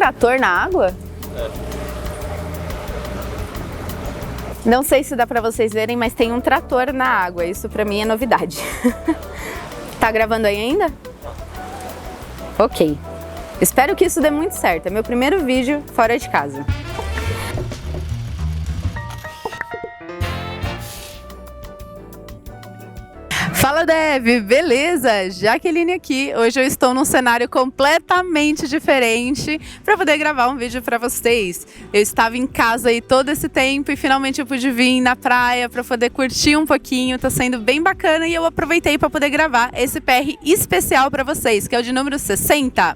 trator na água? Não sei se dá pra vocês verem, mas tem um trator na água. Isso pra mim é novidade. Tá gravando aí ainda? Ok. Espero que isso dê muito certo. É meu primeiro vídeo fora de casa. Fala, Dev! Beleza? Jaqueline aqui. Hoje eu estou num cenário completamente diferente para poder gravar um vídeo para vocês. Eu estava em casa aí todo esse tempo e finalmente eu pude vir na praia para poder curtir um pouquinho. Tá sendo bem bacana e eu aproveitei para poder gravar esse PR especial para vocês, que é o de número 60,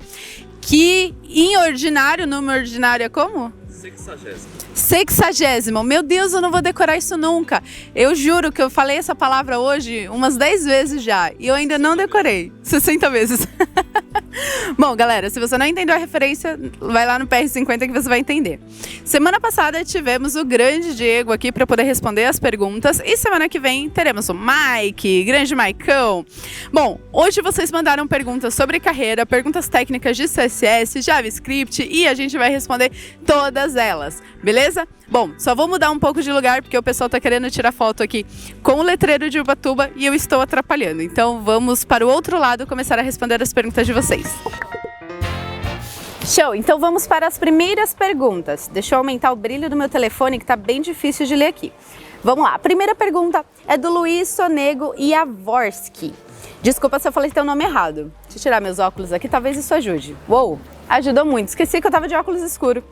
que em ordinário, número ordinário é como? 60º. Meu Deus, eu não vou decorar isso nunca. Eu juro que eu falei essa palavra hoje umas 10 vezes já e eu ainda não decorei. 60 vezes. Bom, galera, se você não entendeu a referência, vai lá no PR50 que você vai entender. Semana passada tivemos o grande Diego aqui para poder responder as perguntas e semana que vem teremos o Mike, grande Maicão. Bom, hoje vocês mandaram perguntas sobre carreira, perguntas técnicas de CSS, JavaScript e a gente vai responder todas elas, beleza? Bom, só vou mudar um pouco de lugar porque o pessoal tá querendo tirar foto aqui com o letreiro de Ubatuba e eu estou atrapalhando. Então vamos para o outro lado começar a responder as perguntas de vocês. Show! Então vamos para as primeiras perguntas. Deixa eu aumentar o brilho do meu telefone que tá bem difícil de ler aqui. Vamos lá, a primeira pergunta é do Luiz Sonego Iavorski. Desculpa se eu falei teu nome errado. Deixa eu tirar meus óculos aqui, talvez isso ajude. Uou, ajudou muito. Esqueci que eu tava de óculos escuro.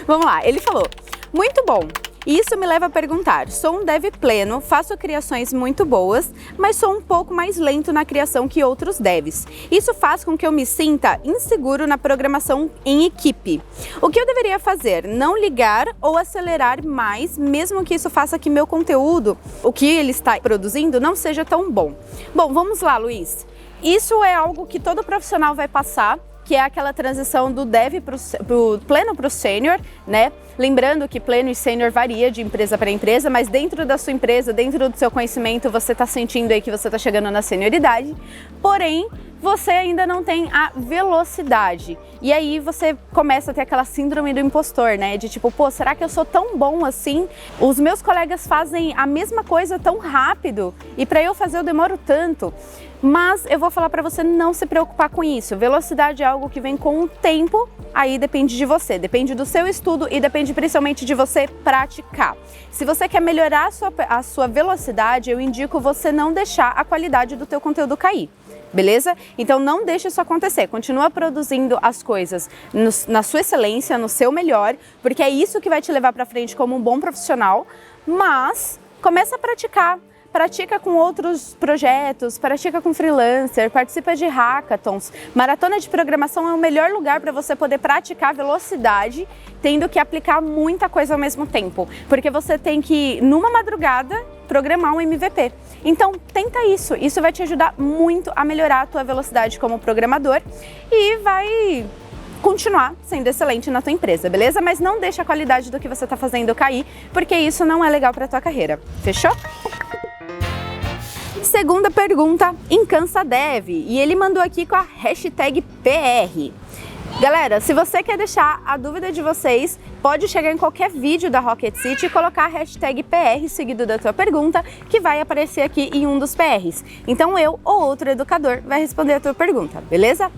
Vamos lá, ele falou: muito bom. Isso me leva a perguntar, sou um dev pleno, faço criações muito boas, mas sou um pouco mais lento na criação que outros devs. Isso faz com que eu me sinta inseguro na programação em equipe. O que eu deveria fazer? Não ligar ou acelerar mais, mesmo que isso faça que meu conteúdo, o que ele está produzindo, não seja tão bom. Bom, vamos lá, Luiz. Isso é algo que todo profissional vai passar, que é aquela transição do dev pro pleno para o sênior, né? Lembrando que pleno e sênior varia de empresa para empresa, mas dentro da sua empresa, dentro do seu conhecimento, você está sentindo aí que você está chegando na senioridade, porém, você ainda não tem a velocidade. E aí você começa a ter aquela síndrome do impostor, né? De tipo, pô, será que eu sou tão bom assim? Os meus colegas fazem a mesma coisa tão rápido e para eu fazer eu demoro tanto. Mas eu vou falar para você não se preocupar com isso. Velocidade é algo que vem com o tempo, aí depende de você, depende do seu estudo e depende principalmente de você praticar. Se você quer melhorar a sua velocidade, eu indico você não deixar a qualidade do teu conteúdo cair. Beleza? Então não deixe isso acontecer, continua produzindo as coisas na sua excelência, no seu melhor, porque é isso que vai te levar para frente como um bom profissional, mas começa a praticar. Pratica com outros projetos, pratica com freelancer, participa de hackathons. Maratona de programação é o melhor lugar para você poder praticar velocidade, tendo que aplicar muita coisa ao mesmo tempo. Porque você tem que, numa madrugada, programar um MVP. Então, tenta isso. Isso vai te ajudar muito a melhorar a tua velocidade como programador e vai continuar sendo excelente na tua empresa, beleza? Mas não deixa a qualidade do que você está fazendo cair, porque isso não é legal para tua carreira. Fechou? Segunda pergunta, IncansaDev, e ele mandou aqui com a hashtag PR. Galera, se você quer deixar a dúvida de vocês, pode chegar em qualquer vídeo da Rocket City e colocar a hashtag PR seguido da tua pergunta, que vai aparecer aqui em um dos PRs. Então eu ou outro educador vai responder a tua pergunta, beleza?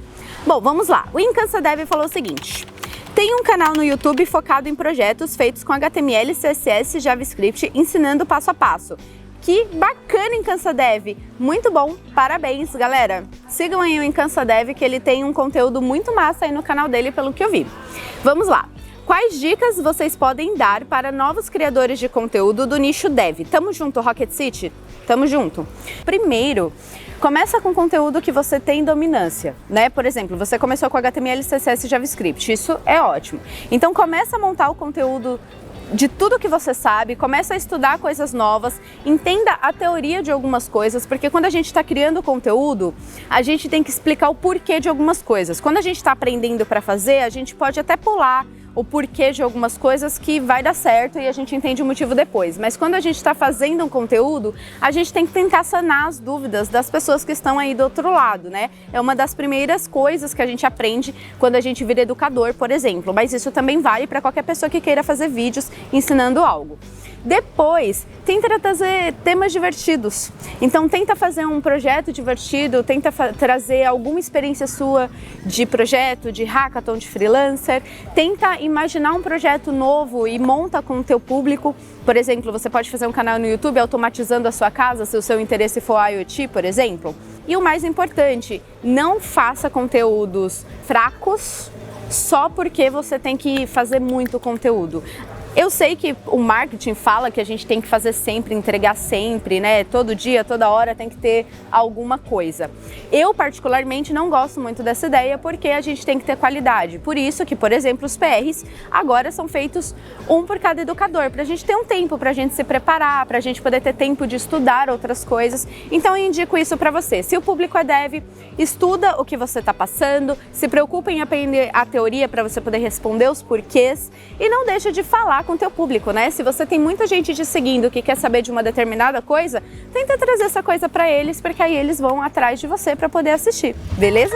Bom, vamos lá. O IncansaDev falou o seguinte: tem um canal no YouTube focado em projetos feitos com HTML, CSS e JavaScript, ensinando passo a passo. Que bacana, IncansaDev! Muito bom, parabéns, galera! Sigam aí o IncansaDev, que ele tem um conteúdo muito massa aí no canal dele, pelo que eu vi. Vamos lá! Quais dicas vocês podem dar para novos criadores de conteúdo do nicho Dev? Tamo junto, Rocket City? Tamo junto! Primeiro, começa com conteúdo que você tem dominância, né? Por exemplo, você começou com HTML, CSS e JavaScript, isso é ótimo. Então começa a montar o conteúdo de tudo que você sabe, começa a estudar coisas novas, entenda a teoria de algumas coisas, porque quando a gente está criando conteúdo, a gente tem que explicar o porquê de algumas coisas. Quando a gente está aprendendo para fazer, a gente pode até pular o porquê de algumas coisas que vai dar certo e a gente entende o motivo depois. Mas quando a gente está fazendo um conteúdo, a gente tem que tentar sanar as dúvidas das pessoas que estão aí do outro lado, né? É uma das primeiras coisas que a gente aprende quando a gente vira educador, por exemplo. Mas isso também vale para qualquer pessoa que queira fazer vídeos ensinando algo. Depois, tenta trazer temas divertidos. Então, tenta fazer um projeto divertido, tenta trazer alguma experiência sua de projeto, de hackathon, de freelancer. Tenta imaginar um projeto novo e monta com o teu público. Por exemplo, você pode fazer um canal no YouTube automatizando a sua casa, se o seu interesse for IoT, por exemplo. E o mais importante, não faça conteúdos fracos só porque você tem que fazer muito conteúdo. Eu sei que o marketing fala que a gente tem que fazer sempre, entregar sempre, né? Todo dia, toda hora tem que ter alguma coisa. Eu, particularmente, não gosto muito dessa ideia porque a gente tem que ter qualidade. Por isso que, por exemplo, os PRs agora são feitos um por cada educador, para a gente ter um tempo, para a gente se preparar, para a gente poder ter tempo de estudar outras coisas. Então, eu indico isso para você. Se o público é dev, estuda o que você está passando, se preocupa em aprender a teoria para você poder responder os porquês e não deixa de falar com o teu público, né? Se você tem muita gente te seguindo que quer saber de uma determinada coisa, tenta trazer essa coisa para eles, porque aí eles vão atrás de você para poder assistir, beleza?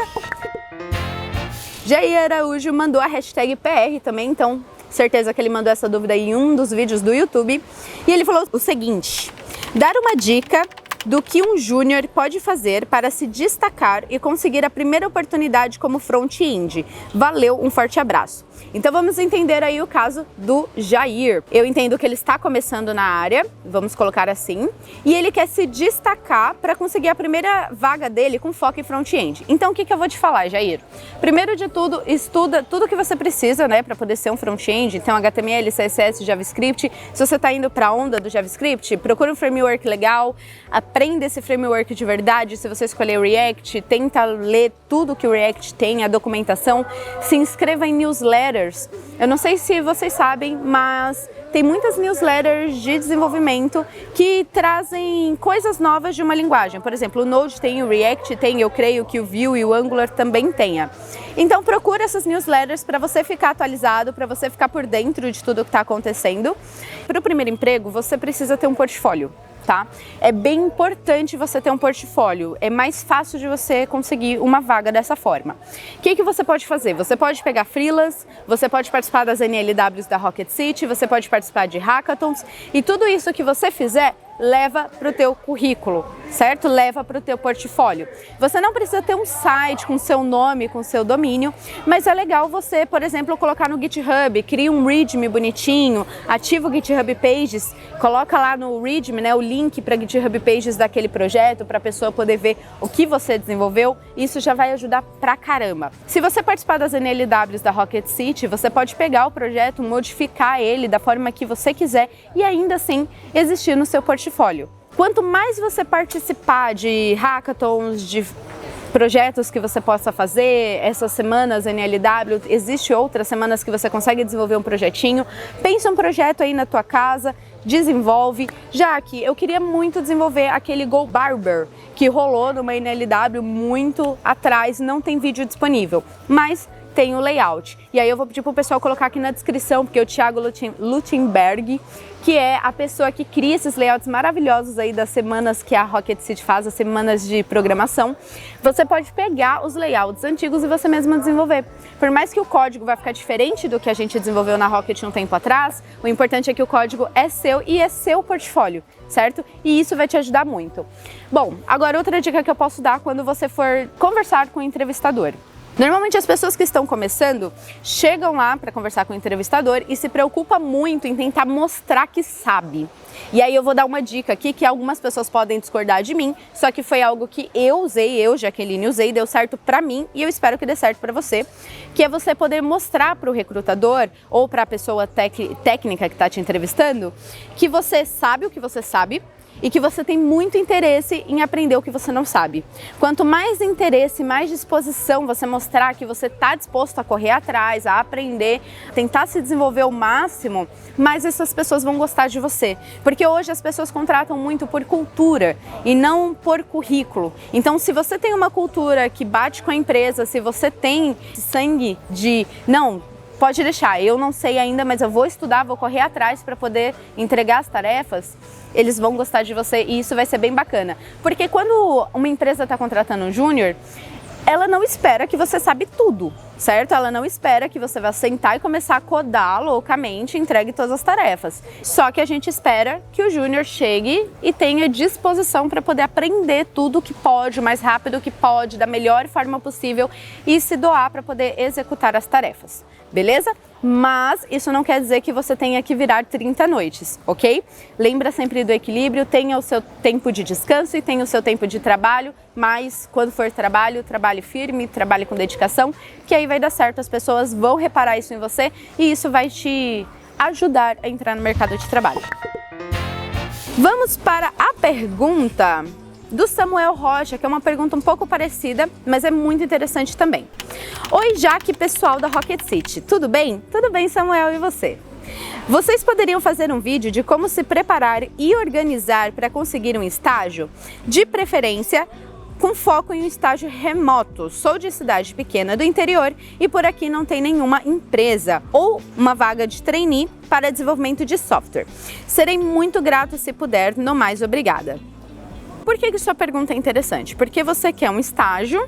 Jair Araújo mandou a hashtag PR também, então certeza que ele mandou essa dúvida em um dos vídeos do YouTube. E ele falou o seguinte: dar uma dica do que um júnior pode fazer para se destacar e conseguir a primeira oportunidade como front-end. Valeu, um forte abraço. Então vamos entender aí o caso do Jair. Eu entendo que ele está começando na área, vamos colocar assim, e ele quer se destacar para conseguir a primeira vaga dele com foco em front-end. Então o que eu vou te falar, Jair? Primeiro de tudo, estuda tudo que você precisa, né, para poder ser um front-end. Então HTML, CSS, JavaScript. Se você está indo para a onda do JavaScript, procura um framework legal, aprenda esse framework de verdade. Se você escolher o React, tenta ler tudo que o React tem, a documentação, se inscreva em newsletters. Eu não sei se vocês sabem, mas tem muitas newsletters de desenvolvimento que trazem coisas novas de uma linguagem. Por exemplo, o Node tem, o React tem, eu creio que o Vue e o Angular também tenha. Então procura essas newsletters para você ficar atualizado, para você ficar por dentro de tudo que está acontecendo. Para o primeiro emprego, você precisa ter um portfólio. Tá? É bem importante você ter um portfólio, é mais fácil de você conseguir uma vaga dessa forma. O que você pode fazer? Você pode pegar freelas, você pode participar das NLWs da Rocket City, você pode participar de hackathons e tudo isso que você fizer, leva para o teu currículo, certo? Leva para o teu portfólio. Você não precisa ter um site com seu nome, com seu domínio, mas é legal você, por exemplo, colocar no GitHub, cria um README bonitinho, ativa o GitHub Pages, coloca lá no README, né, o link para GitHub Pages daquele projeto, para a pessoa poder ver o que você desenvolveu. Isso já vai ajudar pra caramba. Se você participar das NLWs da Rocket City, você pode pegar o projeto, modificar ele da forma que você quiser e ainda assim existir no seu portfólio. Quanto mais você participar de hackathons, de projetos que você possa fazer, essas semanas NLW, existe outras semanas que você consegue desenvolver um projetinho, pensa um projeto aí na tua casa, desenvolve. Já que eu queria muito desenvolver aquele Go Barber que rolou numa NLW muito atrás, não tem vídeo disponível, mas tem o layout. E aí eu vou pedir pro pessoal colocar aqui na descrição, porque o Thiago Lutemberg, que é a pessoa que cria esses layouts maravilhosos aí das semanas que a Rocket City faz, as semanas de programação, você pode pegar os layouts antigos e você mesmo desenvolver. Por mais que o código vai ficar diferente do que a gente desenvolveu na Rocket um tempo atrás, o importante é que o código é seu e é seu portfólio, certo? E isso vai te ajudar muito. Bom, agora outra dica que eu posso dar quando você for conversar com o entrevistador. Normalmente as pessoas que estão começando chegam lá para conversar com o entrevistador e se preocupa muito em tentar mostrar que sabe. E aí eu vou dar uma dica aqui que algumas pessoas podem discordar de mim, só que foi algo que eu usei, Jaqueline, usei, deu certo para mim e eu espero que dê certo para você, que é você poder mostrar para o recrutador ou para a pessoa técnica que está te entrevistando que você sabe o que você sabe e que você tem muito interesse em aprender o que você não sabe. Quanto mais interesse, mais disposição você mostrar que você está disposto a correr atrás, a aprender, tentar se desenvolver ao máximo, mais essas pessoas vão gostar de você. Porque hoje as pessoas contratam muito por cultura e não por currículo. Então, se você tem uma cultura que bate com a empresa, se você tem sangue de, não, pode deixar, eu não sei ainda, mas eu vou estudar, vou correr atrás para poder entregar as tarefas, eles vão gostar de você e isso vai ser bem bacana. Porque quando uma empresa está contratando um júnior, ela não espera que você sabe tudo, certo? Ela não espera que você vá sentar e começar a codar loucamente e entregue todas as tarefas. Só que a gente espera que o júnior chegue e tenha disposição para poder aprender tudo que pode, o mais rápido que pode, da melhor forma possível e se doar para poder executar as tarefas, beleza? Mas isso não quer dizer que você tenha que virar 30 noites, ok? Lembra sempre do equilíbrio, tenha o seu tempo de descanso e tenha o seu tempo de trabalho, mas quando for trabalho, trabalhe firme, trabalhe com dedicação, que aí vai dar certo, as pessoas vão reparar isso em você e isso vai te ajudar a entrar no mercado de trabalho. Vamos para a pergunta do Samuel Rocha, que é uma pergunta um pouco parecida, mas é muito interessante também. Oi, Jaque, pessoal da Rocket City, tudo bem? Tudo bem, Samuel, e você? Vocês poderiam fazer um vídeo de como se preparar e organizar para conseguir um estágio? De preferência, com foco em um estágio remoto. Sou de cidade pequena do interior e por aqui não tem nenhuma empresa ou uma vaga de trainee para desenvolvimento de software. Serei muito grato se puder, no mais, obrigada. Por que sua pergunta é interessante? Porque você quer um estágio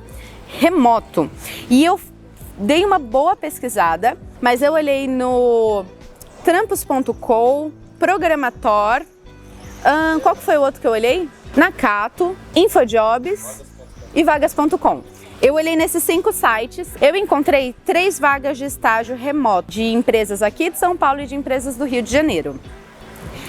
remoto. E eu dei uma boa pesquisada, mas eu olhei no trampos.com, Programator, qual que foi o outro que eu olhei? Nacato, Infojobs e Vagas.com. Eu olhei nesses 5 sites, eu encontrei 3 vagas de estágio remoto de empresas aqui de São Paulo e de empresas do Rio de Janeiro.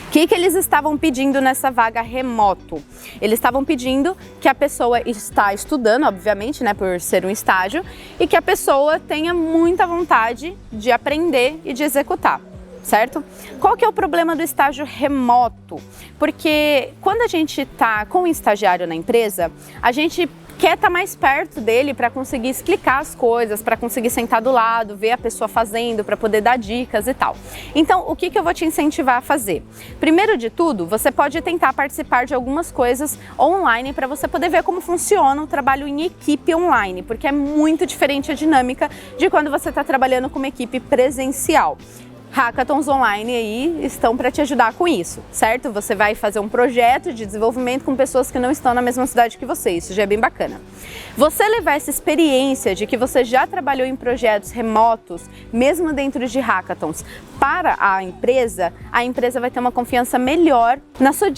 O que eles estavam pedindo nessa vaga remoto? Eles estavam pedindo que a pessoa está estudando, obviamente, né, por ser um estágio, e que a pessoa tenha muita vontade de aprender e de executar, certo? Qual que é o problema do estágio remoto? Porque quando a gente está com um estagiário na empresa, a gente quer estar mais perto dele para conseguir explicar as coisas, para conseguir sentar do lado, ver a pessoa fazendo, para poder dar dicas e tal. Então, o que eu vou te incentivar a fazer? Primeiro de tudo, você pode tentar participar de algumas coisas online para você poder ver como funciona o trabalho em equipe online, porque é muito diferente a dinâmica de quando você está trabalhando com uma equipe presencial. Hackathons online aí estão para te ajudar com isso, certo? Você vai fazer um projeto de desenvolvimento com pessoas que não estão na mesma cidade que você, isso já é bem bacana. Você levar essa experiência de que você já trabalhou em projetos remotos, mesmo dentro de hackathons, para a empresa vai ter uma confiança melhor na sua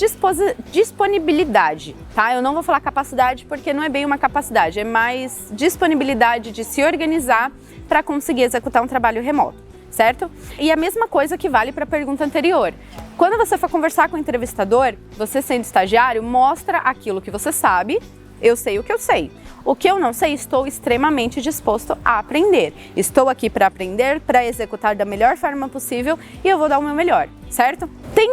disponibilidade, tá? Eu não vou falar capacidade porque não é bem uma capacidade, é mais disponibilidade de se organizar para conseguir executar um trabalho remoto. Certo? E a mesma coisa que vale para a pergunta anterior. Quando você for conversar com o entrevistador, você sendo estagiário, mostra aquilo que você sabe, eu sei o que eu sei. O que eu não sei, estou extremamente disposto a aprender. Estou aqui para aprender, para executar da melhor forma possível e eu vou dar o meu melhor, certo? Tem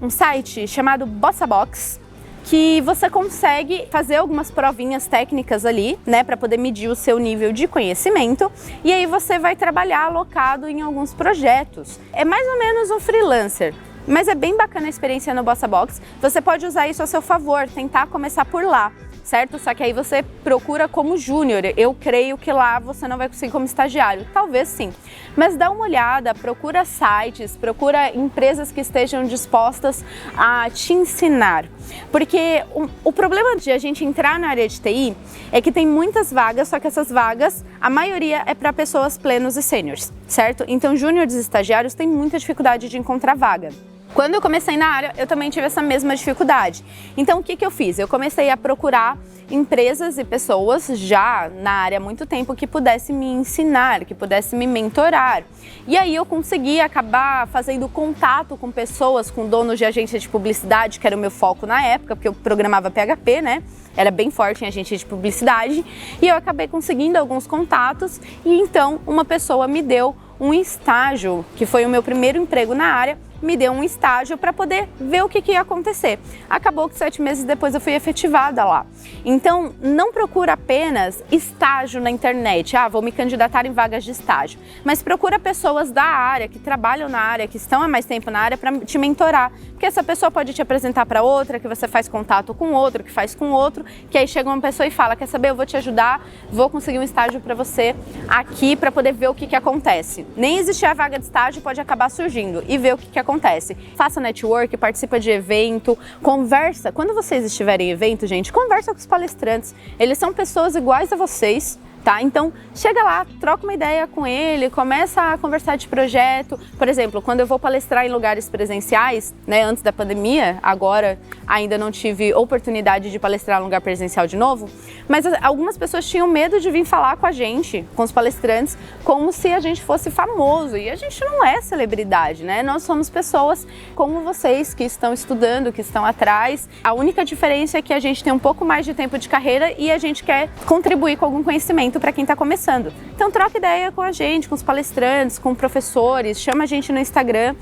um site chamado BossaBox, que você consegue fazer algumas provinhas técnicas ali, né, para poder medir o seu nível de conhecimento e aí você vai trabalhar alocado em alguns projetos. É mais ou menos um freelancer, mas é bem bacana a experiência no BossaBox. Você pode usar isso a seu favor, tentar começar por lá, certo? Só que aí você procura como júnior. Eu creio que lá você não vai conseguir como estagiário, talvez sim. Mas dá uma olhada, procura sites, procura empresas que estejam dispostas a te ensinar. Porque o problema de a gente entrar na área de TI é que tem muitas vagas, só que essas vagas, a maioria é para pessoas plenos e sêniores, certo? Então júniores e estagiários têm muita dificuldade de encontrar vaga. Quando eu comecei na área, eu também tive essa mesma dificuldade. Então, o que eu fiz? Eu comecei a procurar empresas e pessoas já na área há muito tempo que pudessem me ensinar, que pudessem me mentorar. E aí eu consegui acabar fazendo contato com pessoas, com donos de agência de publicidade, que era o meu foco na época, porque eu programava PHP, né? Era bem forte em agência de publicidade. E eu acabei conseguindo alguns contatos e então uma pessoa me deu um estágio, que foi o meu primeiro emprego na área, me deu um estágio para poder ver o que ia acontecer. Acabou que 7 meses depois eu fui efetivada lá. Então, não procura apenas estágio na internet, vou me candidatar em vagas de estágio, mas procura pessoas da área, que trabalham na área, que estão há mais tempo na área para te mentorar, porque essa pessoa pode te apresentar para outra, que você faz contato com outro, que faz com outro, que aí chega uma pessoa e fala, quer saber, eu vou te ajudar, vou conseguir um estágio para você aqui para poder ver o que acontece. Nem existir a vaga de estágio, pode acabar surgindo e ver o que acontece. Faça network, participa de evento, conversa. Quando vocês estiverem em evento, gente, conversa com os palestrantes. Eles são pessoas iguais a vocês, tá? Então, chega lá, troca uma ideia com ele, começa a conversar de projeto. Por exemplo, quando eu vou palestrar em lugares presenciais, né, antes da pandemia, agora ainda não tive oportunidade de palestrar em lugar presencial de novo, mas algumas pessoas tinham medo de vir falar com a gente, com os palestrantes, como se a gente fosse famoso, e a gente não é celebridade, né? Nós somos pessoas como vocês, que estão estudando, que estão atrás. A única diferença é que a gente tem um pouco mais de tempo de carreira e a gente quer contribuir com algum conhecimento para quem está começando. Então troca ideia com a gente, com os palestrantes, com professores, chama a gente no Instagram.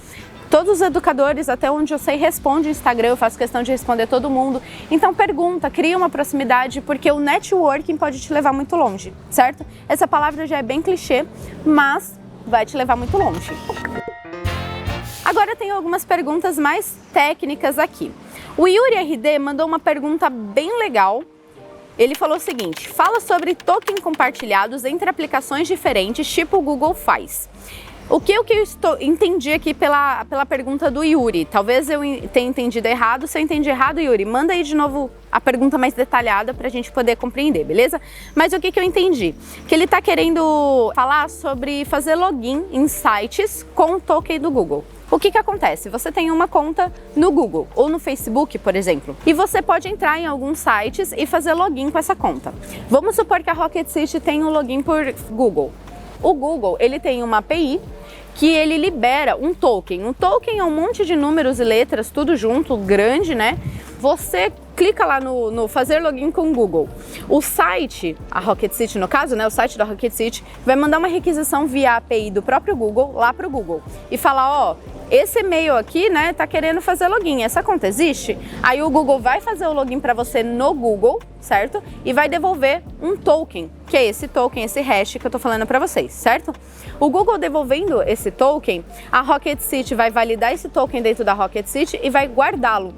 Todos os educadores, até onde eu sei, respondem no Instagram, eu faço questão de responder todo mundo. Então pergunta, cria uma proximidade, porque o networking pode te levar muito longe, certo? Essa palavra já é bem clichê, mas vai te levar muito longe. Agora tem algumas perguntas mais técnicas aqui. O Yuri RD mandou uma pergunta bem legal. Ele falou o seguinte, fala sobre token compartilhados entre aplicações diferentes, tipo o Google faz. O que eu entendi aqui pela pergunta do Yuri, talvez eu tenha entendido errado. Se eu entendi errado, Yuri, manda aí de novo a pergunta mais detalhada para a gente poder compreender, beleza? Mas o que eu entendi? Que ele está querendo falar sobre fazer login em sites com o token do Google. O que acontece? Você tem uma conta no Google ou no Facebook, por exemplo, e você pode entrar em alguns sites e fazer login com essa conta. Vamos supor que a Rocket City tem um login por Google. O Google, ele tem uma API que ele libera um token. Um token é um monte de números e letras, tudo junto, grande, né? Você clica lá no fazer login com o Google. O site, a Rocket City no caso, né? O site da Rocket City vai mandar uma requisição via API do próprio Google lá para o Google e falar, esse e-mail aqui, né, tá querendo fazer login, essa conta existe? Aí o Google vai fazer o login para você no Google, certo? E vai devolver um token, que é esse token, esse hash que eu tô falando para vocês, certo? O Google devolvendo esse token, a Rocket City vai validar esse token dentro da Rocket City e vai guardá-lo,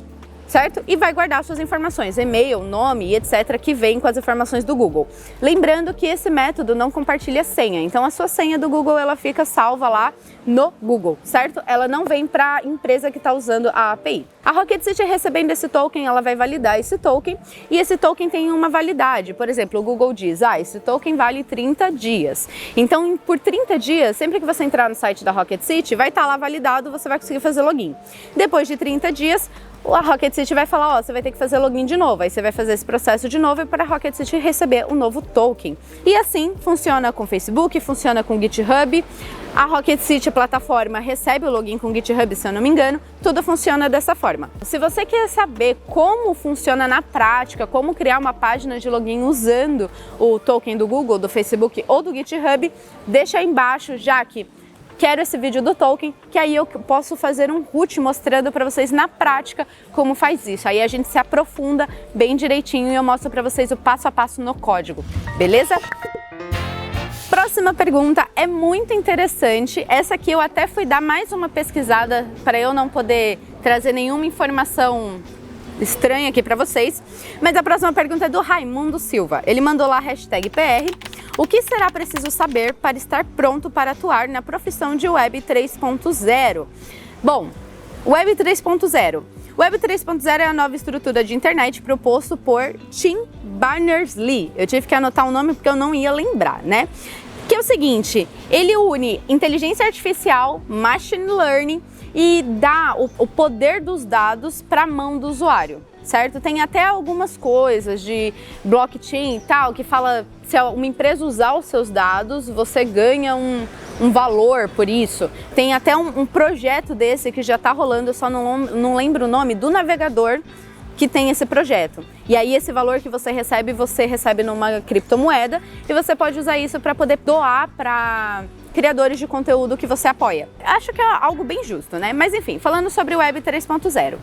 certo? E vai guardar suas informações, e-mail, nome e etc, que vem com as informações do Google. Lembrando que esse método não compartilha senha, então a sua senha do Google ela fica salva lá no Google, certo? Ela não vem para a empresa que está usando a API. A Rocket City recebendo esse token, ela vai validar esse token e esse token tem uma validade. Por exemplo, o Google diz, esse token vale 30 dias. Então, por 30 dias, sempre que você entrar no site da Rocket City, vai estar lá validado, você vai conseguir fazer login. Depois de 30 dias, a Rocket City vai falar, você vai ter que fazer login de novo. Aí você vai fazer esse processo de novo para a Rocket City receber um novo token. E assim funciona com o Facebook, funciona com o GitHub. A Rocket City, a plataforma, recebe o login com o GitHub, se eu não me engano. Tudo funciona dessa forma. Se você quer saber como funciona na prática, como criar uma página de login usando o token do Google, do Facebook ou do GitHub, deixa aí embaixo, já que quero esse vídeo do token, que aí eu posso fazer um root mostrando para vocês na prática como faz isso. Aí a gente se aprofunda bem direitinho e eu mostro para vocês o passo a passo no código, beleza? Próxima pergunta é muito interessante. Essa aqui eu até fui dar mais uma pesquisada para eu não poder trazer nenhuma informação estranha aqui para vocês. Mas a próxima pergunta é do Raimundo Silva. Ele mandou lá #PR. O que será preciso saber para estar pronto para atuar na profissão de Web 3.0? Bom, Web 3.0. Web 3.0 é a nova estrutura de internet proposto por Tim Berners-Lee. Eu tive que anotar o nome porque eu não ia lembrar, né? Que é o seguinte, ele une inteligência artificial, machine learning e dá o poder dos dados para a mão do usuário, certo? Tem até algumas coisas de blockchain e tal, que fala se uma empresa usar os seus dados, você ganha um valor por isso. Tem até um projeto desse que já está rolando, eu só não lembro o nome, do navegador que tem esse projeto. E aí esse valor que você recebe numa criptomoeda e você pode usar isso para poder doar para criadores de conteúdo que você apoia. Acho que é algo bem justo, né? Mas enfim, falando sobre Web 3.0.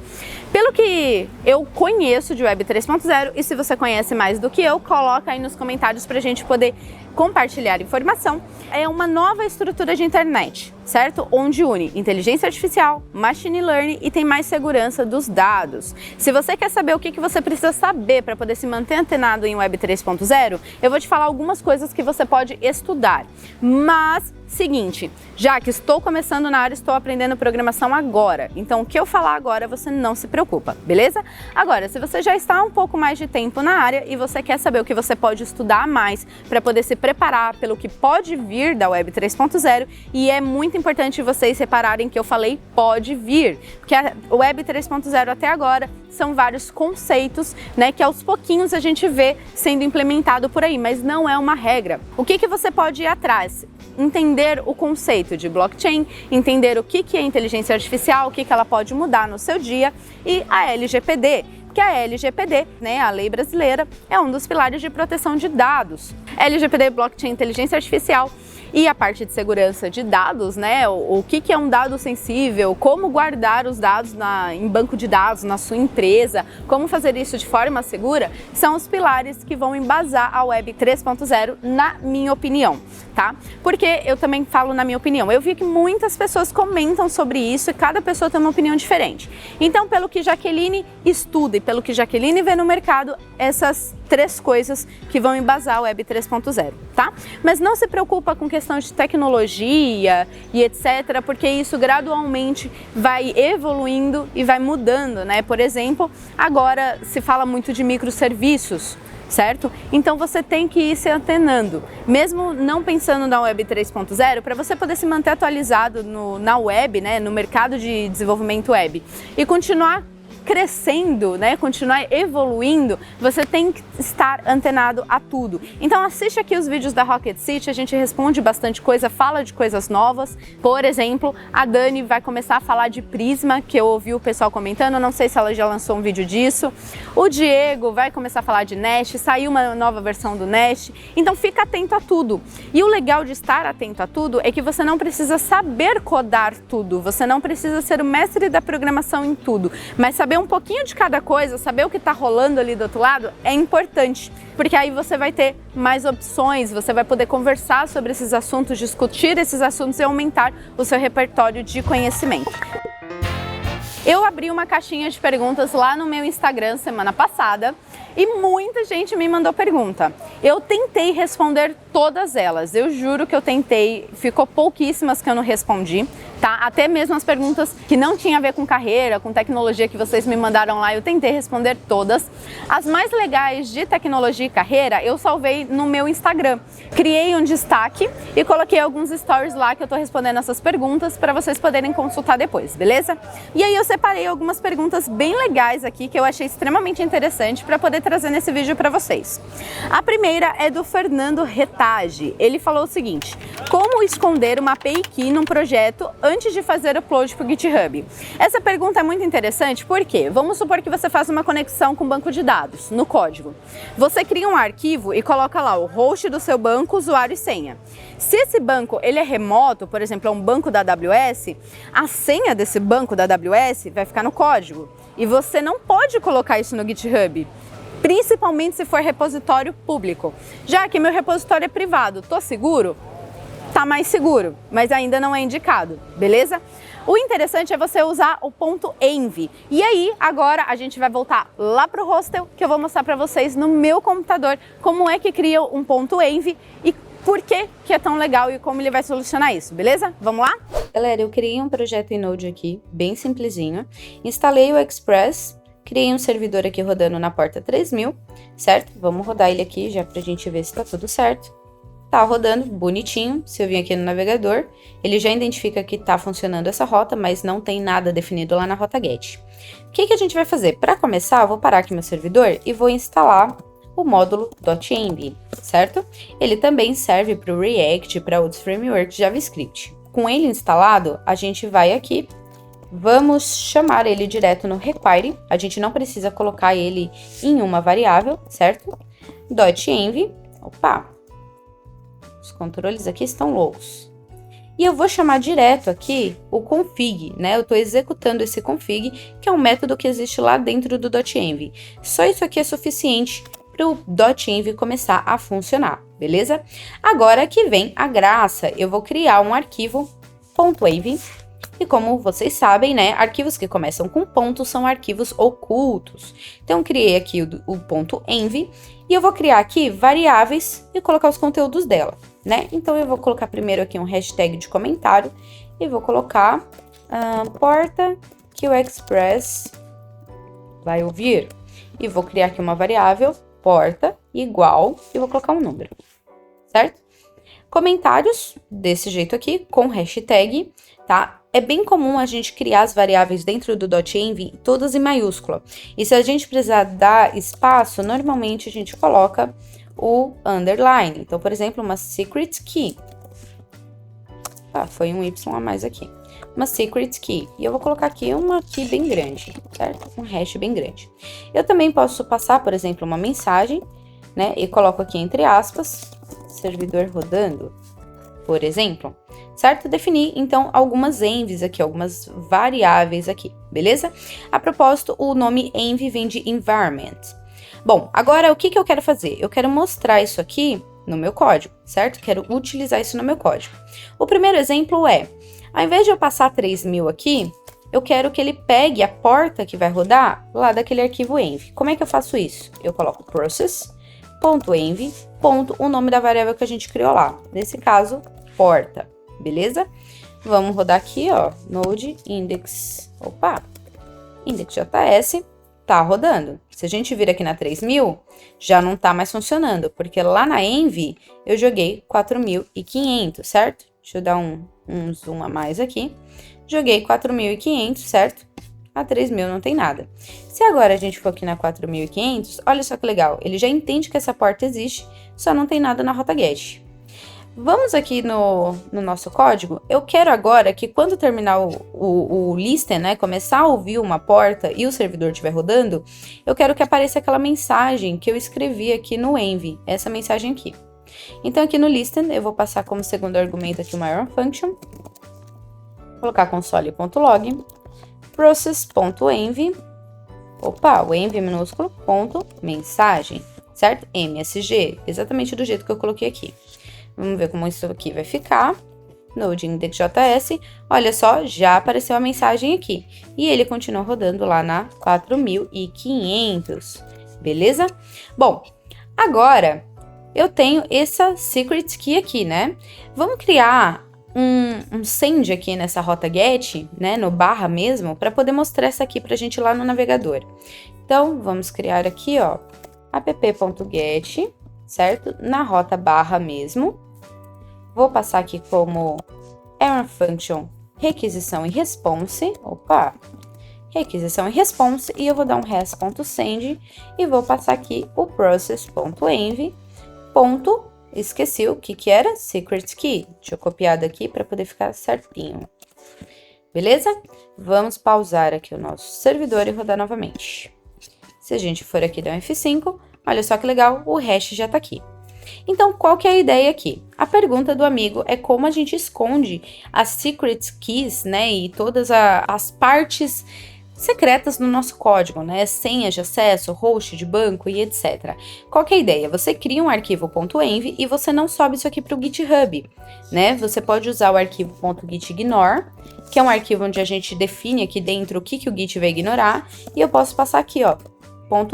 Pelo que eu conheço de Web 3.0, e se você conhece mais do que eu, coloca aí nos comentários pra gente poder compartilhar informação. É uma nova estrutura de internet, certo? Onde une inteligência artificial, machine learning e tem mais segurança dos dados. Se você quer saber o que você precisa saber para poder se manter antenado em Web 3.0, eu vou te falar algumas coisas que você pode estudar. Mas, seguinte, já que estou começando na área, estou aprendendo programação agora. Então, o que eu falar agora, você não se preocupa, beleza? Agora, se você já está há um pouco mais de tempo na área e você quer saber o que você pode estudar mais para poder se preparar pelo que pode vir da Web 3.0, e é muito importante vocês repararem que eu falei pode vir, porque a Web 3.0 até agora são vários conceitos, né, que aos pouquinhos a gente vê sendo implementado por aí, mas não é uma regra. O que você pode ir atrás? Entender o conceito de blockchain, entender o que é inteligência artificial, o que ela pode mudar no seu dia, e a LGPD. Que a LGPD, né, a lei brasileira, é um dos pilares de proteção de dados. LGPD, blockchain, inteligência artificial e a parte de segurança de dados, né, o que é um dado sensível, como guardar os dados em banco de dados na sua empresa, como fazer isso de forma segura, são os pilares que vão embasar a Web 3.0, na minha opinião, tá? Porque eu também falo na minha opinião. Eu vi que muitas pessoas comentam sobre isso e cada pessoa tem uma opinião diferente. Então, pelo que Jaqueline estuda e pelo que Jaqueline vê no mercado, essas 3 coisas que vão embasar a Web 3.0, tá? Mas não se preocupa com questão de tecnologia e etc, porque isso gradualmente vai evoluindo e vai mudando, né? Por exemplo, agora se fala muito de microserviços, certo? Então você tem que ir se antenando, mesmo não pensando na Web 3.0, para você poder se manter atualizado na web, né, no mercado de desenvolvimento web e continuar crescendo, né, continuar evoluindo, você tem que estar antenado a tudo. Então assiste aqui os vídeos da Rocket City, a gente responde bastante coisa, fala de coisas novas. Por exemplo, a Dani vai começar a falar de Prisma, que eu ouvi o pessoal comentando, não sei se ela já lançou um vídeo disso. O Diego vai começar a falar de Nest, saiu uma nova versão do Nest, então fica atento a tudo. E o legal de estar atento a tudo é que você não precisa saber codar tudo, você não precisa ser o mestre da programação em tudo, mas saber um pouquinho de cada coisa, saber o que está rolando ali do outro lado é importante, porque aí você vai ter mais opções, você vai poder conversar sobre esses assuntos, discutir esses assuntos e aumentar o seu repertório de conhecimento. Eu abri uma caixinha de perguntas lá no meu Instagram semana passada e muita gente me mandou pergunta. Eu tentei responder todas elas, eu juro que eu tentei, ficou pouquíssimas que eu não respondi, tá? Até mesmo as perguntas que não tinham a ver com carreira, com tecnologia que vocês me mandaram lá, eu tentei responder todas. As mais legais de tecnologia e carreira eu salvei no meu Instagram. Criei um destaque e coloquei alguns stories lá que eu tô respondendo essas perguntas para vocês poderem consultar depois, beleza? E aí eu separei algumas perguntas bem legais aqui que eu achei extremamente interessante para poder trazer nesse vídeo para vocês. A primeira é do Fernando Retage. Ele falou o seguinte: como esconder uma API key num projeto antes de fazer upload para o GitHub? Essa pergunta é muito interessante porque vamos supor que você faz uma conexão com um banco de dados no código. Você cria um arquivo e coloca lá o host do seu banco, usuário e senha. Se esse banco ele é remoto, por exemplo, é um banco da AWS, a senha desse banco da AWS vai ficar no código e você não pode colocar isso no GitHub, principalmente se for repositório público. Já que meu repositório é privado, tô seguro? Tá mais seguro, mas ainda não é indicado, beleza? O interessante é você usar o .env. E aí, agora a gente vai voltar lá pro hostel, que eu vou mostrar para vocês no meu computador como é que cria um .env e por que é tão legal e como ele vai solucionar isso, beleza? Vamos lá? Galera, eu criei um projeto em Node aqui, bem simplesinho. Instalei o Express, criei um servidor aqui rodando na porta 3000, certo? Vamos rodar ele aqui já pra gente ver se tá tudo certo. Tá rodando bonitinho. Se eu vir aqui no navegador, ele já identifica que tá funcionando essa rota, mas não tem nada definido lá na rota get. O que a gente vai fazer? Para começar, eu vou parar aqui meu servidor e vou instalar o módulo .env, certo? Ele também serve para o React, para outros frameworks JavaScript. Com ele instalado, a gente vai aqui, vamos chamar ele direto no require. A gente não precisa colocar ele em uma variável, certo? .env, opa! Os controles aqui estão loucos. E eu vou chamar direto aqui o config, né? Eu estou executando esse config, que é um método que existe lá dentro do .env. Só isso aqui é suficiente para o .env começar a funcionar, beleza? Agora que vem a graça, eu vou criar um arquivo .env. E como vocês sabem, né, arquivos que começam com ponto são arquivos ocultos. Então, eu criei aqui o .env e eu vou criar aqui variáveis e colocar os conteúdos dela, né? Então, eu vou colocar primeiro aqui um hashtag de comentário e vou colocar porta que o Express vai ouvir. E vou criar aqui uma variável porta igual e vou colocar um número, certo? Comentários desse jeito aqui com hashtag, tá? É bem comum a gente criar as variáveis dentro do .env todas em maiúscula. E se a gente precisar dar espaço, normalmente a gente coloca o underline. Então, por exemplo, uma secret key. Foi um Y a mais aqui. Uma secret key. E eu vou colocar aqui uma key bem grande, certo? Um hash bem grande. Eu também posso passar, por exemplo, uma mensagem, né? E coloco aqui entre aspas, servidor rodando, por exemplo. Certo? Definir, então, algumas envs aqui, algumas variáveis aqui, beleza? A propósito, o nome env vem de environment. Bom, agora o que eu quero fazer? Eu quero mostrar isso aqui no meu código, certo? Quero utilizar isso no meu código. O primeiro exemplo é, ao invés de eu passar 3.000 aqui, eu quero que ele pegue a porta que vai rodar lá daquele arquivo env. Como é que eu faço isso? Eu coloco process.env, o nome da variável que a gente criou lá. Nesse caso, porta. Beleza? Vamos rodar aqui, ó, node index, index.js, tá rodando. Se a gente vir aqui na 3.000, já não tá mais funcionando, porque lá na env eu joguei 4.500, certo? Deixa eu dar um zoom a mais aqui. Joguei 4.500, certo? A 3.000 não tem nada. Se agora a gente for aqui na 4.500, olha só que legal, ele já entende que essa porta existe, só não tem nada na rota get. Vamos aqui no nosso código. Eu quero agora que quando terminar o listen, né, começar a ouvir uma porta e o servidor estiver rodando, eu quero que apareça aquela mensagem que eu escrevi aqui no env, essa mensagem aqui. Então aqui no listen eu vou passar como segundo argumento aqui uma error function, colocar console.log, process.env, o env minúsculo, ponto, mensagem, certo? MSG, exatamente do jeito que eu coloquei aqui. Vamos ver como isso aqui vai ficar. Node index.js. Olha só, já apareceu a mensagem aqui. E ele continua rodando lá na 4.500. Beleza? Bom, agora eu tenho essa secret key aqui, né? Vamos criar um send aqui nessa rota get, né? No barra mesmo, para poder mostrar essa aqui pra gente lá no navegador. Então, vamos criar aqui, ó, app.get, certo? Na rota barra mesmo. Vou passar aqui como error function requisição e response. Requisição e response. E eu vou dar um res.send e vou passar aqui o process.env. Esqueci o que era? Secret key. Deixa eu copiar daqui para poder ficar certinho. Beleza? Vamos pausar aqui o nosso servidor e rodar novamente. Se a gente for aqui dar um F5, olha só que legal, o hash já tá aqui. Então, qual que é a ideia aqui? A pergunta do amigo é como a gente esconde as secret keys, né, e todas as partes secretas no nosso código, né, senhas de acesso, host de banco e etc. Qual que é a ideia? Você cria um arquivo .env e você não sobe isso aqui para o GitHub, né? Você pode usar o arquivo .gitignore, que é um arquivo onde a gente define aqui dentro o que o Git vai ignorar, e eu posso passar aqui, ó,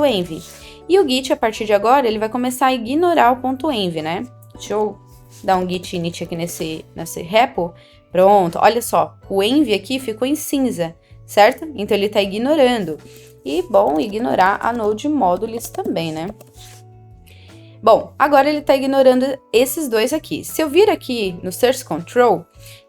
.env. E o Git, a partir de agora, ele vai começar a ignorar o .env, né? Deixa eu dar um git init aqui nesse repo. Pronto, olha só, o env aqui ficou em cinza, certo? Então, ele tá ignorando. E, bom, ignorar a node modules também, né? Bom, agora ele tá ignorando esses dois aqui. Se eu vir aqui no search control,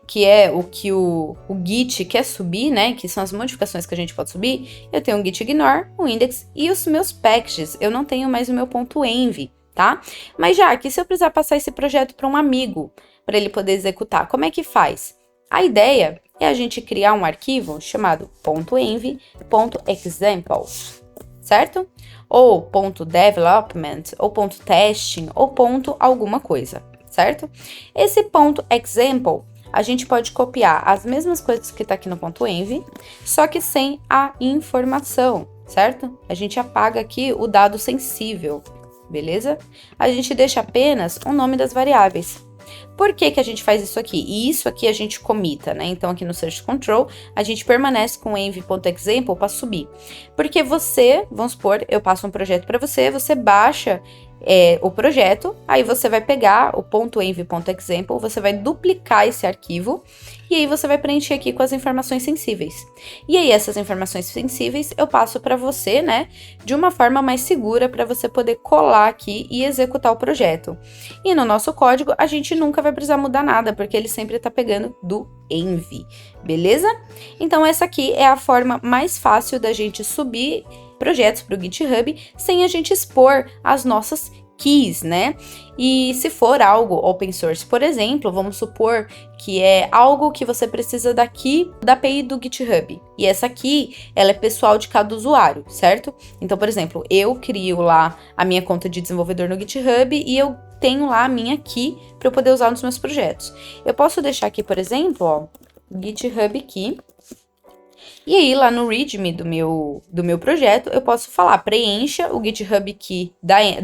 que é o que o Git quer subir, né? Que são as modificações que a gente pode subir. Eu tenho um git ignore, um index e os meus packages. Eu não tenho mais o meu .env, tá? Mas já que se eu precisar passar esse projeto para um amigo, para ele poder executar, como é que faz? A ideia é a gente criar um arquivo chamado .env.example, certo? Ou .development, ou .testing, ou alguma coisa, certo? Esse .example, a gente pode copiar as mesmas coisas que tá aqui no ponto .env, só que sem a informação, certo? A gente apaga aqui o dado sensível, beleza? A gente deixa apenas o nome das variáveis. Por que que a gente faz isso aqui? E isso aqui a gente comita, né? Então, aqui no Search Control, a gente permanece com env.example para subir. Porque você, vamos supor, eu passo um projeto para você, você baixa o projeto, aí você vai pegar o .env.example, você vai duplicar esse arquivo, e aí você vai preencher aqui com as informações sensíveis. E aí, essas informações sensíveis eu passo para você, né, de uma forma mais segura para você poder colar aqui e executar o projeto. E no nosso código, a gente nunca vai precisar mudar nada, porque ele sempre tá pegando do env, beleza? Então, essa aqui é a forma mais fácil da gente subir projetos para o GitHub sem a gente expor as nossas keys, né? E se for algo open source, por exemplo, vamos supor que é algo que você precisa da key da API do GitHub. E essa key, ela é pessoal de cada usuário, certo? Então, por exemplo, eu crio lá a minha conta de desenvolvedor no GitHub e eu tenho lá a minha key para eu poder usar nos meus projetos. Eu posso deixar aqui, por exemplo, ó, GitHub key. E aí, lá no README do meu projeto, eu posso falar, preencha o GitHub key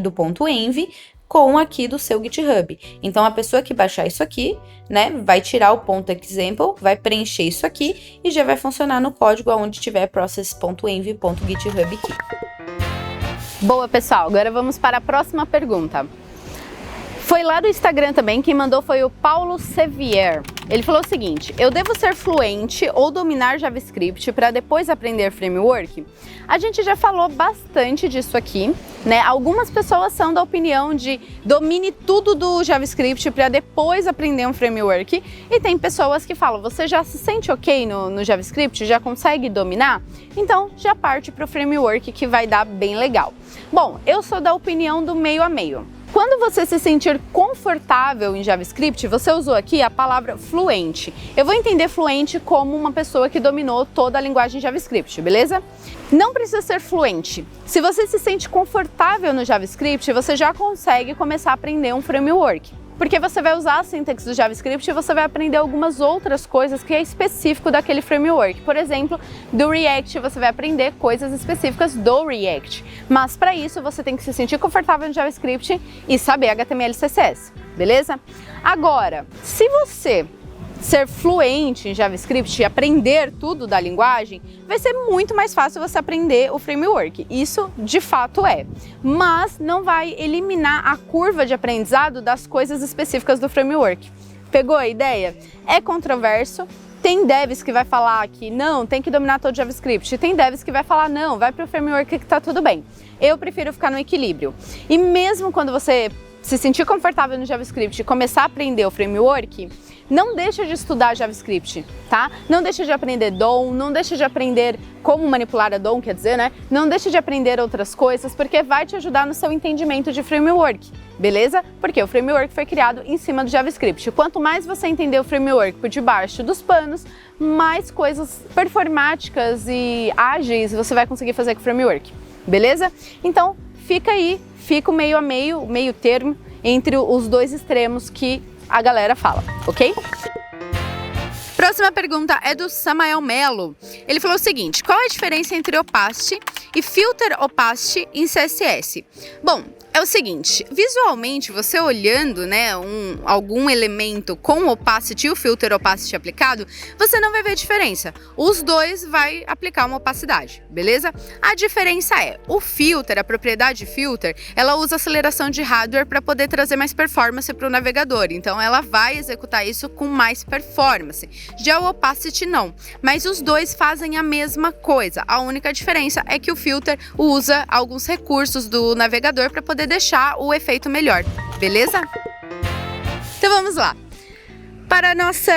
do ponto .env com a key do seu GitHub. Então, a pessoa que baixar isso aqui, né, vai tirar o ponto .example, vai preencher isso aqui e já vai funcionar no código onde tiver process.env.github key. Boa, pessoal. Agora vamos para a próxima pergunta. Foi lá do Instagram também, quem mandou foi o Paulo Sevier. Ele falou o seguinte: eu devo ser fluente ou dominar JavaScript para depois aprender framework? A gente já falou bastante disso aqui, né? Algumas pessoas são da opinião de domine tudo do JavaScript para depois aprender um framework, e tem pessoas que falam, você já se sente ok no JavaScript, já consegue dominar? Então já parte para o framework que vai dar bem legal. Bom, eu sou da opinião do meio a meio. Quando você se sentir confortável em JavaScript, você usou aqui a palavra fluente. Eu vou entender fluente como uma pessoa que dominou toda a linguagem JavaScript, beleza? Não precisa ser fluente. Se você se sente confortável no JavaScript, você já consegue começar a aprender um framework. Porque você vai usar a sintaxe do JavaScript e você vai aprender algumas outras coisas que é específico daquele framework. Por exemplo, do React você vai aprender coisas específicas do React. Mas para isso você tem que se sentir confortável no JavaScript e saber HTML e CSS, beleza? Agora, se você ser fluente em JavaScript e aprender tudo da linguagem, vai ser muito mais fácil você aprender o framework. Isso de fato é. Mas não vai eliminar a curva de aprendizado das coisas específicas do framework. Pegou a ideia? É controverso. Tem devs que vai falar que não, tem que dominar todo o JavaScript. Tem devs que vai falar não, vai para o framework que tá tudo bem. Eu prefiro ficar no equilíbrio. E mesmo quando você se sentir confortável no JavaScript e começar a aprender o framework, não deixa de estudar JavaScript, tá? Não deixa de aprender DOM, não deixa de aprender como manipular a DOM, quer dizer, né? Não deixa de aprender outras coisas, porque vai te ajudar no seu entendimento de framework, beleza? Porque o framework foi criado em cima do JavaScript. Quanto mais você entender o framework por debaixo dos panos, mais coisas performáticas e ágeis você vai conseguir fazer com o framework, beleza? Então, fica aí, fica o meio a meio, o meio termo entre os dois extremos que a galera fala, ok? Próxima pergunta é do Samael Melo. Ele falou o seguinte: qual é a diferença entre opacity e filter opacity em CSS? Bom, é o seguinte, visualmente você olhando, né, algum elemento com opacity e o filter opacity aplicado, você não vai ver diferença. Os dois vai aplicar uma opacidade, beleza? A diferença é, o filter, a propriedade filter, ela usa aceleração de hardware para poder trazer mais performance para o navegador. Então ela vai executar isso com mais performance. Já o opacity não, mas os dois fazem a mesma coisa. A única diferença é que o filter usa alguns recursos do navegador para poder deixar o efeito melhor, beleza? Então vamos lá para a nossa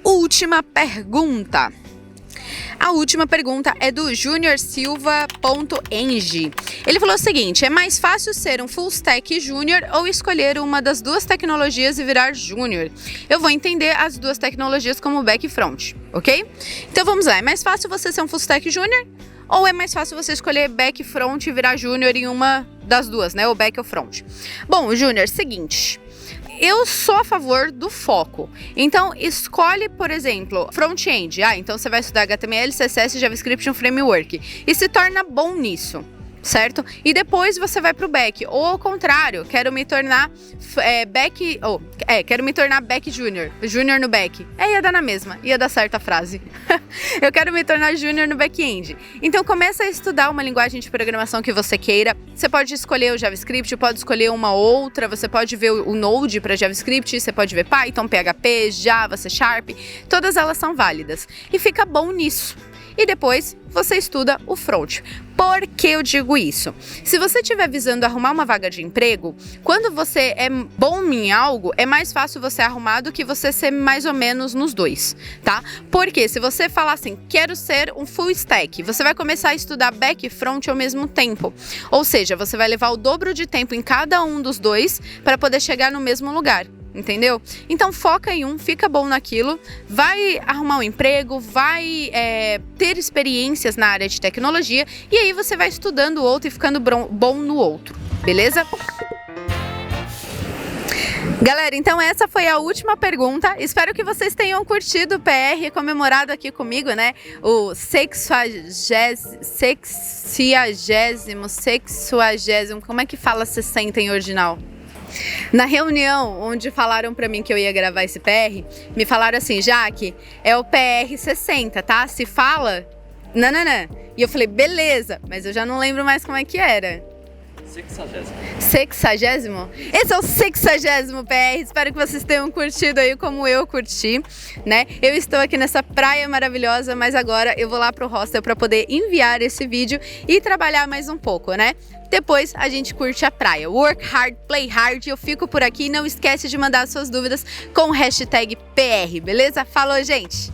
última pergunta. A última pergunta é do juniorsilva.eng. Ele falou o seguinte: é mais fácil ser um full stack júnior ou escolher uma das duas tecnologias e virar júnior? Eu vou entender as duas tecnologias como back e front, ok? Então vamos lá, é mais fácil você ser um full stack júnior ou é mais fácil você escolher back, front e virar júnior em uma das duas, né? Ou back ou front? Bom, júnior, seguinte, eu sou a favor do foco. Então, escolhe, por exemplo, front-end. Então você vai estudar HTML, CSS, JavaScript, um framework. E se torna bom nisso. Certo? E depois você vai pro back, ou ao contrário, quero me tornar quero me tornar back júnior no back. Ia dar na mesma, ia dar certo a frase. Eu quero me tornar júnior no back-end. Então começa a estudar uma linguagem de programação que você queira. Você pode escolher o JavaScript, pode escolher uma outra, você pode ver o Node para JavaScript, você pode ver Python, PHP, Java, C#, todas elas são válidas. E fica bom nisso. E depois você estuda o front. Por que eu digo isso? Se você estiver visando arrumar uma vaga de emprego, quando você é bom em algo, é mais fácil você arrumar do que você ser mais ou menos nos dois, tá? Porque se você falar assim, quero ser um full stack, você vai começar a estudar back e front ao mesmo tempo. Ou seja, você vai levar o dobro de tempo em cada um dos dois para poder chegar no mesmo lugar. Entendeu? Então foca em um, fica bom naquilo, vai arrumar um emprego, vai ter experiências na área de tecnologia e aí você vai estudando o outro e ficando bom no outro, beleza? Galera, então essa foi a última pergunta. Espero que vocês tenham curtido o PR, comemorado aqui comigo, né? O 60º, como é que fala 60 em original? Na reunião onde falaram pra mim que eu ia gravar esse PR, me falaram assim, Jaque, é o PR 60, tá? Se fala, nananã. E eu falei, beleza, mas eu já não lembro mais como é que era. 60º? Esse é o 60º PR, espero que vocês tenham curtido aí como eu curti, né? Eu estou aqui nessa praia maravilhosa, mas agora eu vou lá pro hostel para poder enviar esse vídeo e trabalhar mais um pouco, né? Depois a gente curte a praia. Work hard, play hard. Eu fico por aqui. Não esquece de mandar suas dúvidas com o hashtag PR, beleza? Falou, gente!